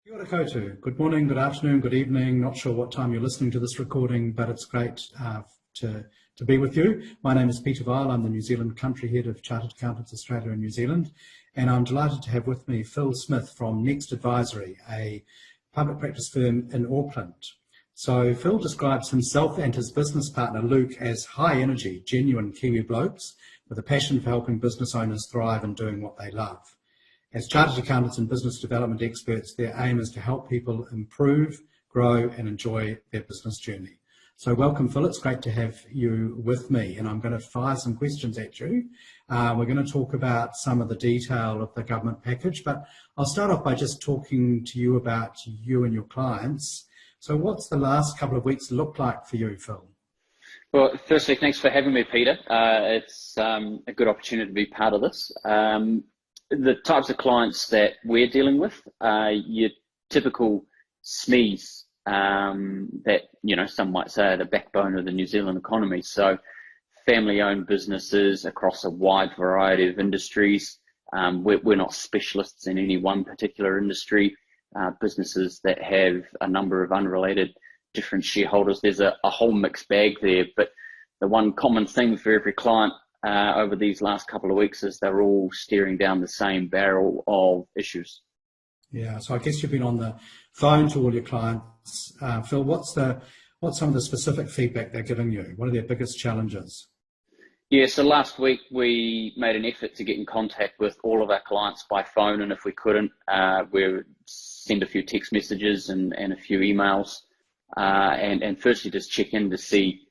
Kia ora koutou. Good morning, good afternoon, good evening. Not sure what time you're listening to this recording, but it's great to be with you. My name is Peter Vial. I'm the New Zealand Country Head of Chartered Accountants Australia and New Zealand, and I'm delighted to have with me Phil Smith from nextAdvisory, a public practice firm in Auckland. So Phil describes himself and his business partner Luke as high energy, genuine Kiwi blokes with a passion for helping business owners thrive and doing what they love. As chartered accountants and business development experts, their aim is to help people improve, grow and enjoy their business journey. So welcome, Phil. It's great to have you with me, and I'm going to fire some questions at you. We're going to talk about some of the detail of the government package, but I'll start off by just talking to you about you and your clients. So what's the last couple of weeks looked like for you, Phil? Well, firstly, thanks for having me, Peter. It's a good opportunity to be part of this. The types of clients that we're dealing with are your typical SMEs that, some might say are the backbone of the New Zealand economy. So family-owned businesses across a wide variety of industries. We're not specialists in any one particular industry. Businesses that have a number of unrelated different shareholders. There's a whole mixed bag there, but the one common thing for every client over these last couple of weeks is they're all staring down the same barrel of issues. Yeah, so I guess you've been on the phone to all your clients. Phil, what's some of the specific feedback they're giving you? What are their biggest challenges? Yeah, so last week we made an effort to get in contact with all of our clients by phone, and if we couldn't, we would send a few text messages and a few emails, and firstly just check in to see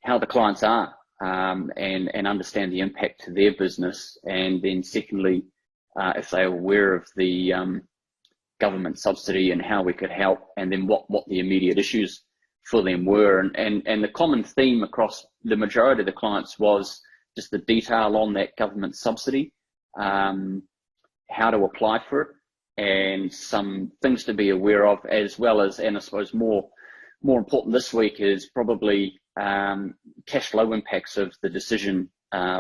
how the clients are. And understand the impact to their business, and then secondly, if they're aware of the government subsidy and how we could help, and then what the immediate issues for them were. And the common theme across the majority of the clients was just the detail on that government subsidy, how to apply for it, and some things to be aware of, as well as, and I suppose more important this week is probably cash flow impacts of the decision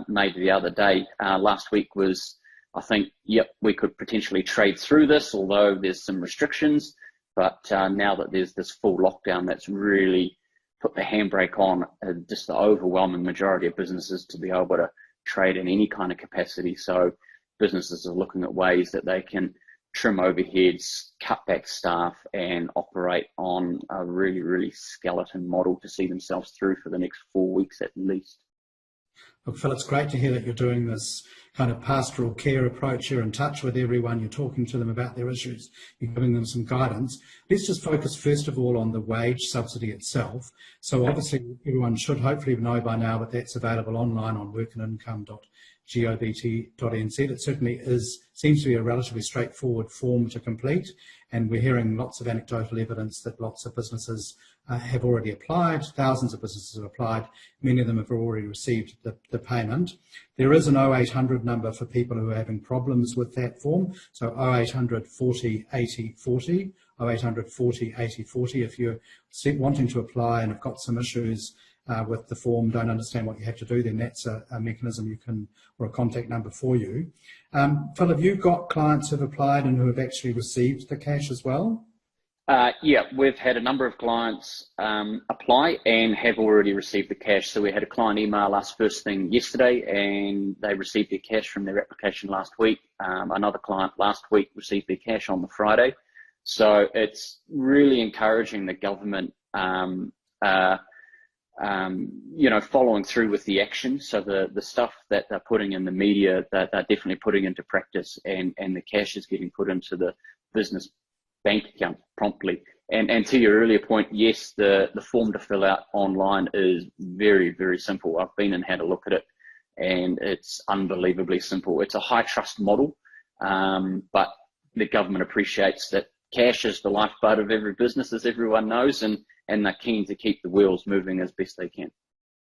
made the other day. Last week was, I think, yep, we could potentially trade through this, although there's some restrictions. But now that there's this full lockdown, that's really put the handbrake on just the overwhelming majority of businesses to be able to trade in any kind of capacity. So businesses are looking at ways that they can trim overheads, cut back staff, and operate on a really, really skeleton model to see themselves through for the next 4 weeks at least. Look, Phil, it's great to hear that you're doing this kind of pastoral care approach. You're in touch with everyone, you're talking to them about their issues, you're giving them some guidance. Let's just focus first of all on the wage subsidy itself. So obviously everyone should hopefully know by now that that's available online on workandincome.govt.nz. It certainly seems to be a relatively straightforward form to complete, and we're hearing lots of anecdotal evidence that lots of businesses have already applied. Thousands of businesses have applied. Many of them have already received the payment. There is an 0800 number for people who are having problems with that form. So 0800 40 80 40, 0800 40 80 40. If you're wanting to apply and have got some issues with the form, don't understand what you have to do, then that's a mechanism you can, or a contact number for you. Phil, have you got clients who have applied and who have actually received the cash as well? Yeah, we've had a number of clients apply and have already received the cash. So we had a client email us first thing yesterday, and they received their cash from their application last week. Another client last week received their cash on the Friday. So it's really encouraging the government, following through with the action. So the stuff that they're putting in the media, that they're definitely putting into practice, and the cash is getting put into the business bank account promptly. And to your earlier point, yes, the form to fill out online is very, very simple. I've been and had a look at it, and it's unbelievably simple. It's a high trust model, but the government appreciates that cash is the lifeblood of every business, as everyone knows, and they're keen to keep the wheels moving as best they can.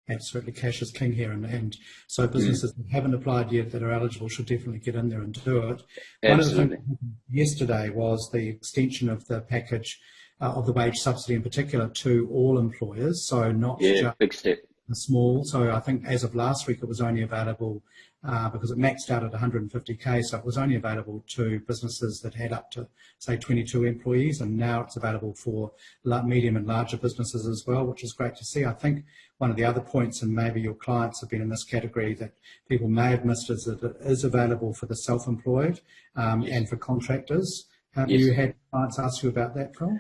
Absolutely, cash is king here, and so businesses that haven't applied yet that are eligible should definitely get in there and do it. Absolutely. One of the things yesterday was the extension of the package of the wage subsidy in particular to all employers, so not just big step. are small. So I think as of last week, it was only available because it maxed out at 150k. So it was only available to businesses that had up to, say, 22 employees. And now it's available for medium and larger businesses as well, which is great to see. I think one of the other points, and maybe your clients have been in this category that people may have missed, is that it is available for the self-employed and for contractors. Have you had clients ask you about that, Phil?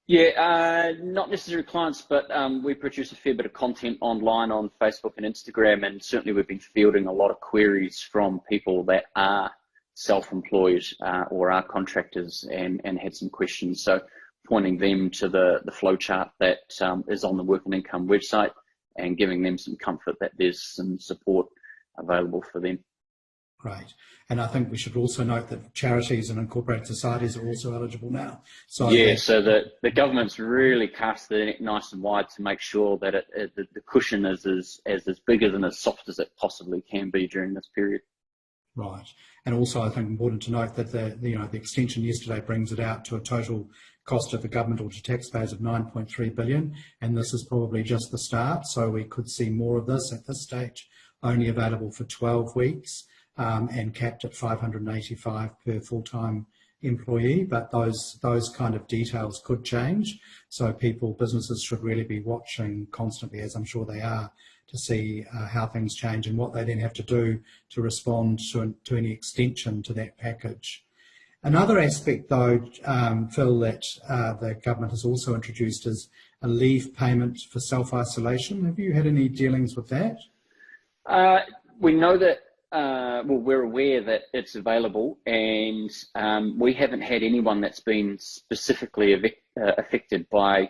Yeah, not necessarily clients, but we produce a fair bit of content online on Facebook and Instagram, and certainly we've been fielding a lot of queries from people that are self-employed or are contractors and had some questions. So pointing them to the flowchart that is on the Work and Income website and giving them some comfort that there's some support available for them. Great. And I think we should also note that charities and incorporated societies are also eligible now. So yeah, so the government's really cast the net nice and wide to make sure that the cushion is as big and as soft as it possibly can be during this period. Right. And also I think important to note that the extension yesterday brings it out to a total cost of the government or to taxpayers of 9.3 billion. And this is probably just the start. So we could see more of this at this stage, only available for 12 weeks. And capped at 585 per full-time employee, but those kind of details could change. So businesses should really be watching constantly, as I'm sure they are, to see how things change and what they then have to do to respond to any extension to that package. Another aspect, though, Phil, that the government has also introduced is a leave payment for self-isolation. Have you had any dealings with that? We know that. We're aware that it's available, and we haven't had anyone that's been specifically affected by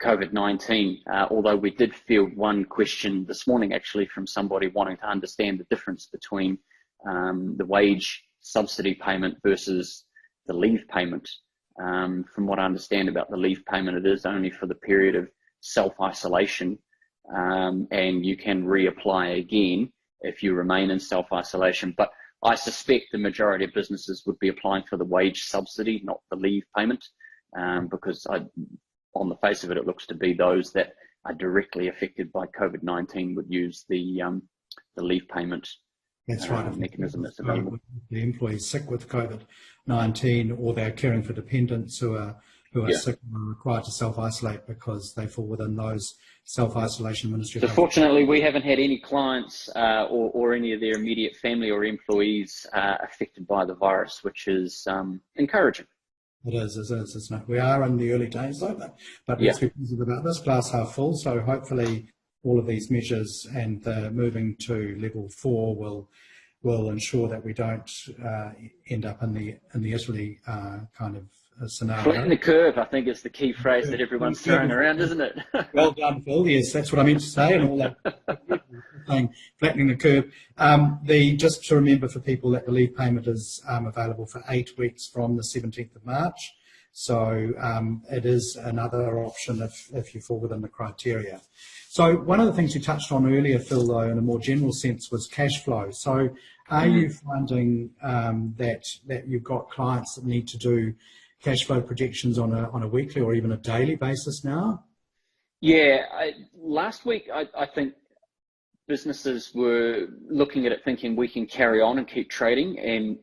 COVID-19, although we did field one question this morning actually from somebody wanting to understand the difference between the wage subsidy payment versus the leave payment. From what I understand about the leave payment, it is only for the period of self-isolation, and you can reapply again if you remain in self-isolation. But I suspect the majority of businesses would be applying for the wage subsidy, not the leave payment, because on the face of it, it looks to be those that are directly affected by COVID-19 would use the leave payment. That's right. Mechanism that's available. The employees sick with COVID-19, or they're caring for dependents who are sick and are required to self-isolate because they fall within those self-isolation ministry. So fortunately, we haven't had any clients or any of their immediate family or employees affected by the virus, which is encouraging. It is, isn't it? We are in the early days, though, but let's be positive about this. Glass half full, so hopefully all of these measures and moving to level 4 will ensure that we don't end up in the Italy kind of scenario. Flatten the curve, I think, is the key phrase that everyone's throwing around, isn't it? Well done, Phil. Yes, that's what I meant to say, and all that saying flattening the curve. Just to remember for people that the leave payment is available for 8 weeks from the 17th of March. So it is another option if you fall within the criteria. So one of the things you touched on earlier, Phil, though, in a more general sense, was cash flow. So are you finding that you've got clients that need to do cash flow projections on a weekly or even a daily basis now? Yeah, last week I think businesses were looking at it thinking we can carry on and keep trading, and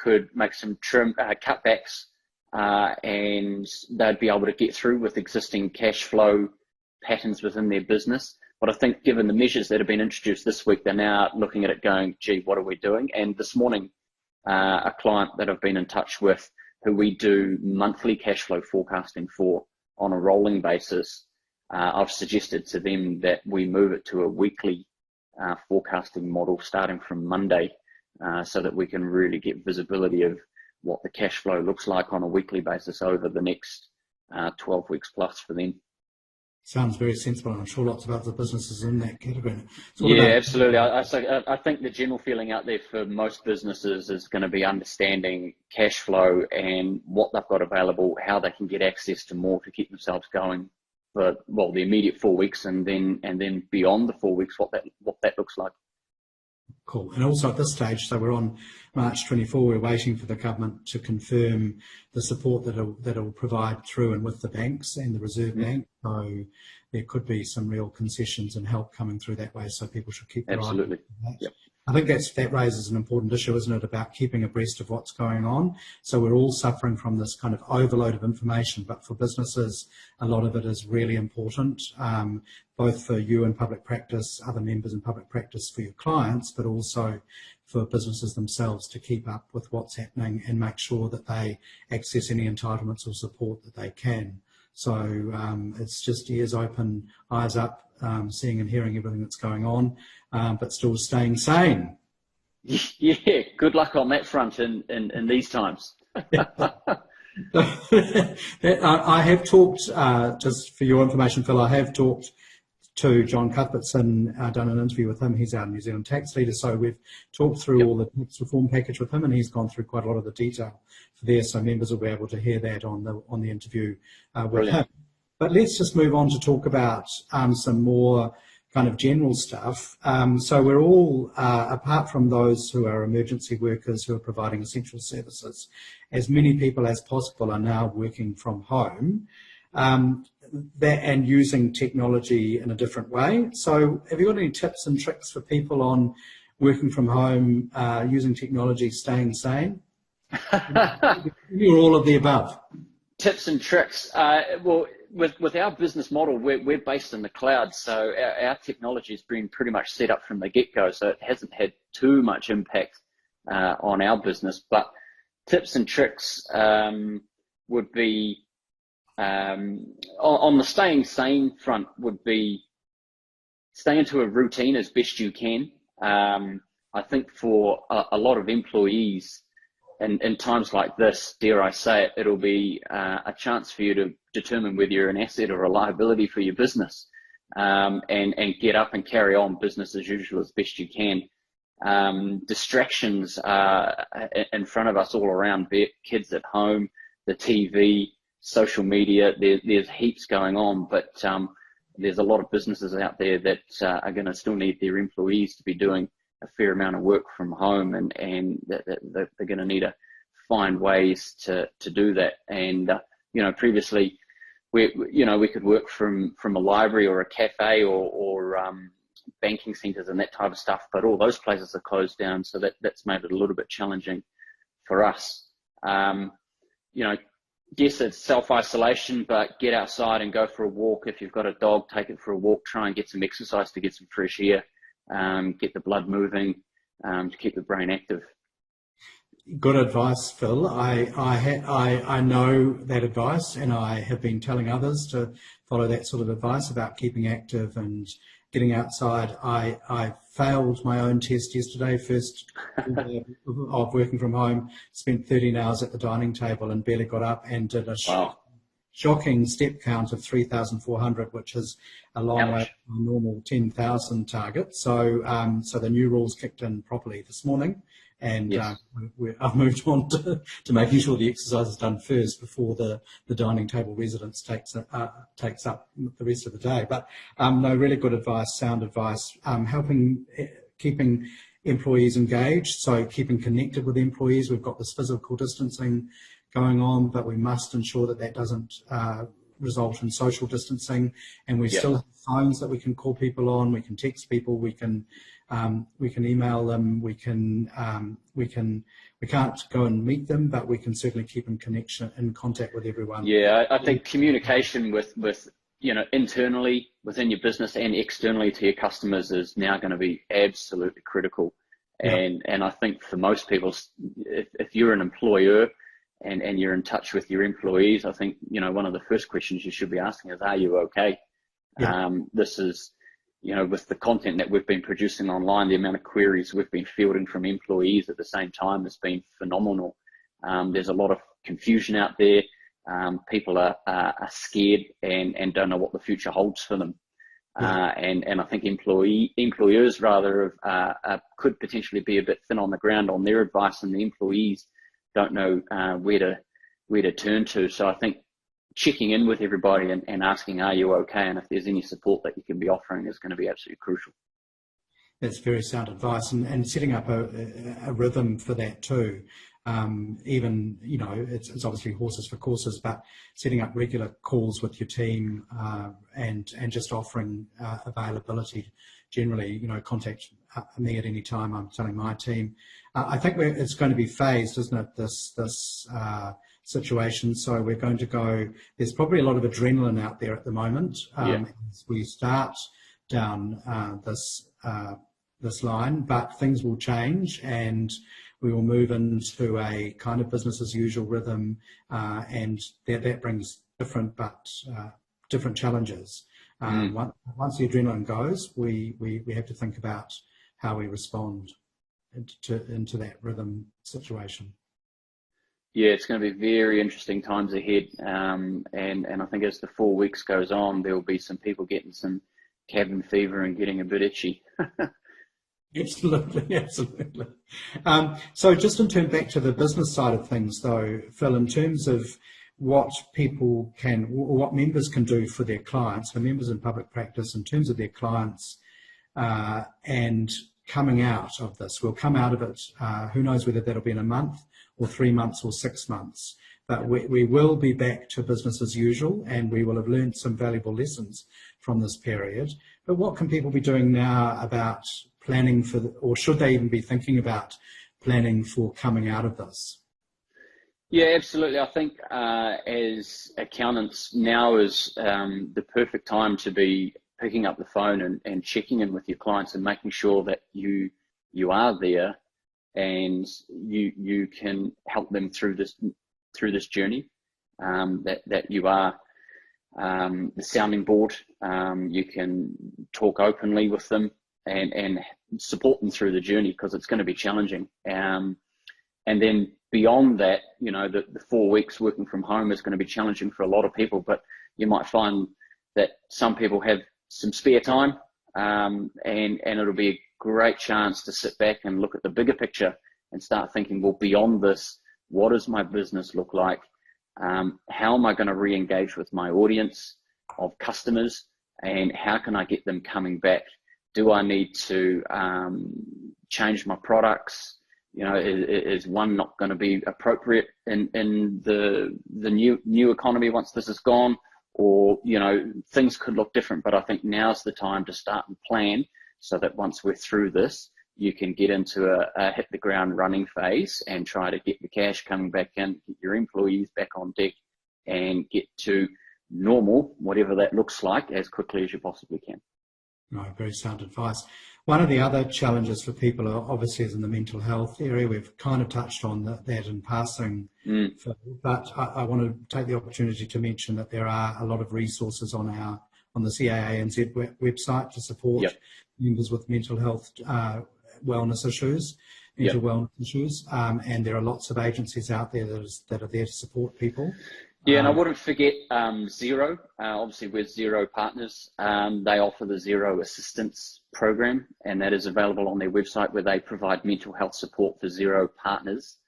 could make some cutbacks, and they'd be able to get through with existing cash flow patterns within their business. But I think given the measures that have been introduced this week, they're now looking at it going, gee, what are we doing? And this morning, a client that I've been in touch with, who we do monthly cash flow forecasting for on a rolling basis, I've suggested to them that we move it to a weekly forecasting model starting from Monday, so that we can really get visibility of what the cash flow looks like on a weekly basis over the next 12 weeks plus for them. Sounds very sensible, and I'm sure lots of other businesses in that category. Yeah, absolutely. I think the general feeling out there for most businesses is going to be understanding cash flow and what they've got available, how they can get access to more to keep themselves going for the immediate 4 weeks, and then beyond the 4 weeks, what that looks like. Cool. And also at this stage, so we're on March 24, we're waiting for the government to confirm the support that it'll provide through and with the banks and the Reserve Bank. So there could be some real concessions and help coming through that way, so people should keep their eye on Absolutely. that. Yep. I think that raises an important issue, isn't it, about keeping abreast of what's going on. So we're all suffering from this kind of overload of information, but for businesses, a lot of it is really important, both for you in public practice, other members in public practice, for your clients, but also for businesses themselves to keep up with what's happening and make sure that they access any entitlements or support that they can. So it's just ears open, eyes up, seeing and hearing everything that's going on, but still staying sane. Yeah, good luck on that front in these times. I have talked, just for your information, Phil, I have talked to John Cuthbertson, done an interview with him. He's our New Zealand tax leader, so we've talked through all the tax reform package with him, and he's gone through quite a lot of the detail for there, so members will be able to hear that on the interview with him. But let's just move on to talk about some more kind of general stuff. So we're all, apart from those who are emergency workers who are providing essential services, as many people as possible are now working from home and using technology in a different way. So have you got any tips and tricks for people on working from home, using technology, staying sane? Or all of the above? Tips and tricks. Well, with our business model, we're based in the cloud, so our technology has been pretty much set up from the get-go, so it hasn't had too much impact on our business. But tips and tricks would be, on the staying sane front, would be stay into a routine as best you can. I think for a lot of employees, in times like this, dare I say it, it'll be a chance for you to determine whether you're an asset or a liability for your business, and get up and carry on business as usual as best you can. Distractions in front of us all around, be it kids at home, the TV, social media, there's heaps going on, but there's a lot of businesses out there that are going to still need their employees to be doing a fair amount of work from home, and that they're going to need to find ways to do that. And previously we could work from a library or a cafe or banking centres and that type of stuff, but all those places are closed down, so that's made it a little bit challenging for us. Yes, it's self-isolation, but get outside and go for a walk. If you've got a dog, take it for a walk, try and get some exercise to get some fresh air. Get the blood moving, to keep the brain active. Good advice, Phil. I know that advice, and I have been telling others to follow that sort of advice about keeping active and getting outside. I failed my own test yesterday, first of working from home, spent 13 hours at the dining table and barely got up, and did a shocking step count of 3,400, which is a long way from the normal 10,000 target. So the new rules kicked in properly this morning, and I've moved on to making sure the exercise is done first before the dining table residence takes up the rest of the day. But no, really good advice, sound advice, keeping employees engaged, so keeping connected with employees. We've got this physical distancing going on, but we must ensure that doesn't result in social distancing, and we still have phones that we can call people on, we can text people, we can email them, we can't go and meet them, but we can certainly keep in contact with everyone. I think communication with internally within your business and externally to your customers is now going to be absolutely critical. And I think for most people, if you're an employer and you're in touch with your employees, I think, one of the first questions you should be asking is, are you okay? This is, with the content that we've been producing online, the amount of queries we've been fielding from employees at the same time has been phenomenal. There's a lot of confusion out there. People are scared and don't know what the future holds for them. And I think employers rather could potentially be a bit thin on the ground on their advice, and the employees don't know where to turn to. So I think checking in with everybody and asking, are you okay? And if there's any support that you can be offering is going to be absolutely crucial. That's very sound advice, and setting up a rhythm for that too. Even, you know, it's obviously horses for courses, but setting up regular calls with your team and just offering availability. Generally, you know, contact me at any time. I'm telling my team. I think it's going to be phased, isn't it? This situation. So we're going to go. There's probably a lot of adrenaline out there at the moment. As we start down this line, but things will change and we will move into a kind of business as usual rhythm, and that brings different challenges. Once the adrenaline goes, we have to think about how we respond into that rhythm situation. Yeah, it's going to be very interesting times ahead, and I think as the 4 weeks goes on, there will be some people getting some cabin fever and getting a bit itchy. Absolutely, absolutely. So just in terms back to the business side of things, though, Phil, in terms of what people can, what members can do for their clients, for members in public practice, in terms of their clients, and coming out of this, we'll come out of it. Who knows whether that'll be in a month or 3 months or 6 months, but we will be back to business as usual, and we will have learned some valuable lessons from this period. But what can people be doing now about planning for, or should they even be thinking about planning for coming out of this? Yeah, absolutely. I think as accountants, now is the perfect time to be picking up the phone and checking in with your clients and making sure that you are there and you can help them through this journey. That you are the sounding board. You can talk openly with them and support them through the journey, because it's going to be challenging. And then beyond that, you know, the 4 weeks working from home is going to be challenging for a lot of people, but you might find that some people have some spare time, and it'll be a great chance to sit back and look at the bigger picture and start thinking, well, beyond this, what does my business look like? How am I going to re-engage with my audience of customers, and how can I get them coming back? Do I need to change my products? You know, is one not going to be appropriate in the new economy once this is gone? Or, you know, things could look different, but I think now's the time to start and plan, so that once we're through this, you can get into a hit the ground running phase and try to get the cash coming back in, get your employees back on deck, and get to normal, whatever that looks like, as quickly as you possibly can. Right, very sound advice. One of the other challenges for people obviously is in the mental health area. We've kind of touched on that in passing, but I want to take the opportunity to mention that there are a lot of resources on the CAANZ website to support members with mental health wellness issues, wellness issues, and there are lots of agencies out there that are there to support people. Yeah, and I wouldn't forget Xero. Obviously, we're Xero partners. They offer the Xero Assistance Program, and that is available on their website, where they provide mental health support for Xero partners,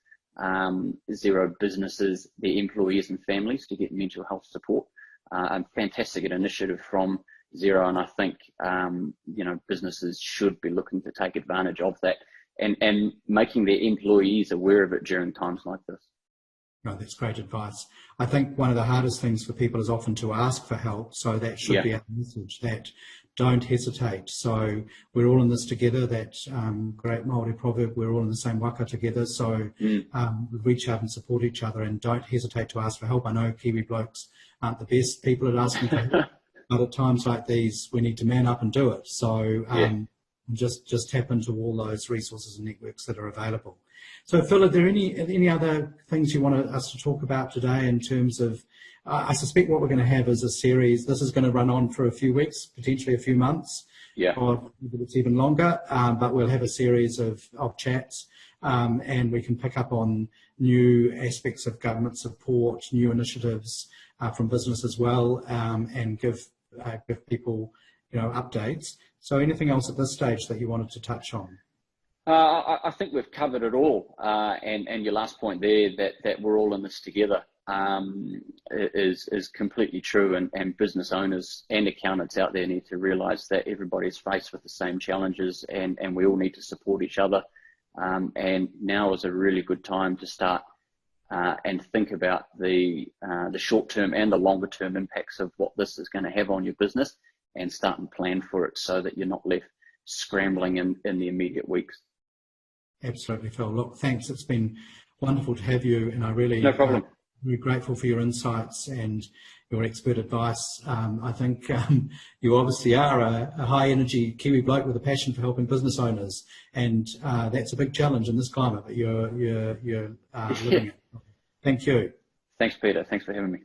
Xero businesses, their employees and families to get mental health support. A fantastic initiative from Xero, and I think you know, businesses should be looking to take advantage of that and making their employees aware of it during times like this. No, that's great advice. I think one of the hardest things for people is often to ask for help. So that should be a message, that don't hesitate. So we're all in this together, that great Māori proverb, we're all in the same waka together. So reach out and support each other, and don't hesitate to ask for help. I know Kiwi blokes aren't the best people at asking for help, but at times like these, we need to man up and do it. So just tap into all those resources and networks that are available. So, Phil, are there any other things you want us to talk about today in terms of, I suspect what we're going to have is a series. This is going to run on for a few weeks, potentially a few months, or it's even longer, but we'll have a series of chats, and we can pick up on new aspects of government support, new initiatives from business as well, and give people, you know, updates. So anything else at this stage that you wanted to touch on? I think we've covered it all, and your last point there, that we're all in this together. is completely true, and business owners and accountants out there need to realise that everybody's faced with the same challenges, and we all need to support each other. And now is a really good time to start and think about the short-term and the longer-term impacts of what this is going to have on your business, and start and plan for it so that you're not left scrambling in the immediate weeks. Absolutely, Phil. Look, thanks. It's been wonderful to have you, and I really No problem. We're grateful for your insights and your expert advice. I think you obviously are a high-energy Kiwi bloke with a passion for helping business owners, and that's a big challenge in this climate, but you're living it. Thank you. Thanks, Peter. Thanks for having me.